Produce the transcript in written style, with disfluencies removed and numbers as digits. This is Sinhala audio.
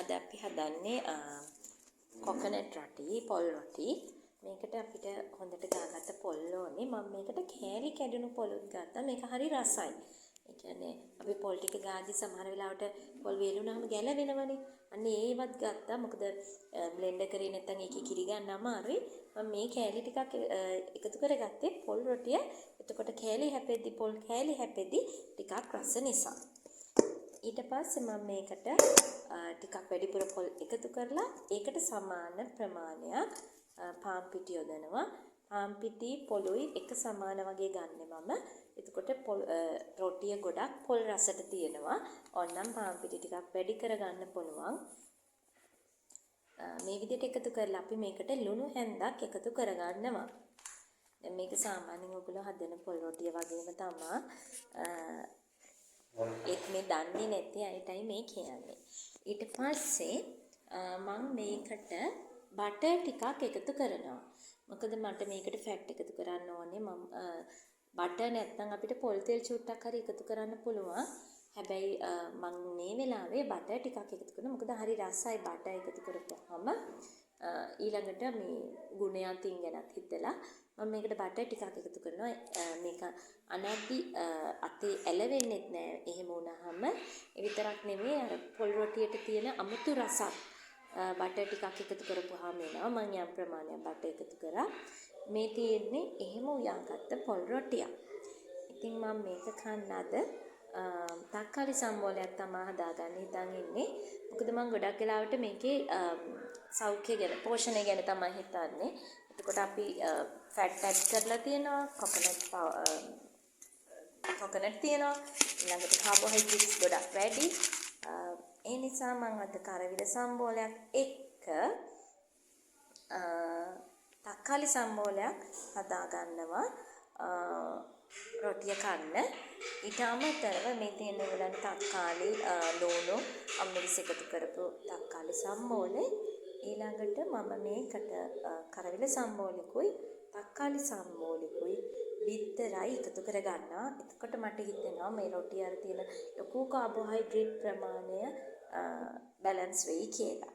අද අපි හදන්නේ කොකනට් රොටි, පොල් රොටි. මේකට අපිට හොඳට ගාගත්ත පොල් ඕනේ. මම මේකට කෑලි කැඩුණු පොලුත් ගත්තා. මේක හරි රසයි. ඒ කියන්නේ අපි පොල් ටික ගාද්දි සමහර වෙලාවට පොල් වේලුනහම ගැලවෙනවනේ. අන්න ඒවත් ගත්තා. මොකද බ්ලෙන්ඩර් කරේ නැත්නම් ඒකේ කිරි ගන්න අමාරුයි. මම මේ කෑලි ටිකක් එකතු කරගත්තේ පොල් රොටිය. එතකොට කෑලි හැපෙද්දි පොල් කෑලි හැපෙද්දි ටිකක් රස නිසා. ඊට පස්සේ මම මේකට ටිකක් වැඩිපුර පොල් එකතු කරලා ඒකට සමාන ප්‍රමාණයක් පාන් පිටි යොදනවා. පාන් පිටි පොලුයි එක සමාන වගේ ගන්නෙ මම. එතකොට රොටිය ගොඩක් පොල් රසට තියෙනවා. ඕනනම් පාන් පිටි ටිකක් වැඩි කරගන්න පුළුවන්. මේ විදිහට එකතු කරලා අපි මේකට ලුණු හැන්දක් එකතු කරගන්නවා. දැන් මේක සාමාන්‍යයෙන් ඔයගොල්ලෝ හදන පොල් රොටිය වගේම තමයි. ඒත් මේ දන්නේ නැති අයටයි මේ කියන්නේ. ඊට පස්සේ මම මේකට බටර් ටිකක් එකතු කරනවා. මොකද මට මේකට ෆැට් එකතු කරන්න ඕනේ. මම බටර් නැත්නම් අපිට පොල් තෙල් චුට්ටක් හරි එකතු කරන්න පුළුවන්. හැබැයි මම මේ වෙලාවේ බටර් ටිකක් එකතු කරනවා. මොකද හරි රසයි බටර් එකතු කරපුවාම. ඊළඟට මේ ගුණයන්තින් ගැනත් හිතලා මම මේකට බටර් ටිකක් එකතු කරනවා. මේක අනද්දි අතේ ඇලවෙන්නෙත් නෑ. එහෙම වුණාම ඒ විතරක් නෙමෙයි අර පොල් රොටියට තියෙන අමුතු රසක් බටර් ටිකක් එකතු කරපුවාම එනවා. මම යම් ප්‍රමාණයක් බටර් එකතු කරා. මේ තියෙන්නේ එහෙම උයාගත්ත පොල් රොටියක්. ඉතින් මම මේක කන්න අද තක්කාලි සම්බෝලයක් තමයි හදාගන්න හිතන් ඉන්නේ. මොකද මම ගොඩක් වෙලාවට මේකේ සෞඛ්‍ය ගැන පෝෂණය ගැන තමයි හිතන්නේ. එතකොට අපි ෆැට් ඇඩ් කරලා තියෙනවා, කොකනට් තියෙනවා, ඊළඟට කාබෝහයිඩ්‍රේට්ස් ගොඩක් වැඩි. ඒ නිසා මම අද කරවිල සම්බෝලයක් එක්ක තක්කාලි සම්බෝලයක් හදාගන්නවා. රොටිය කන්න. ඊට අමතරව මේ තියෙන වලන් තක්කාලි ලුණු අම්මිරිස් එකතු කරපු තක්කාලි සම්බෝලේ ඊළඟට මම මේකට කරවිල සම්බෝලෙකුයි තක්කාලි සම්බෝලෙකුයි බිත්තරයි එකතු කර ගන්නවා. එතකොට මට හිතෙනවා මේ රොටිය අර තියෙන ලොකු කාබෝහයිඩ්‍රේට් ප්‍රමාණය බැලන්ස් වෙයි කියලා.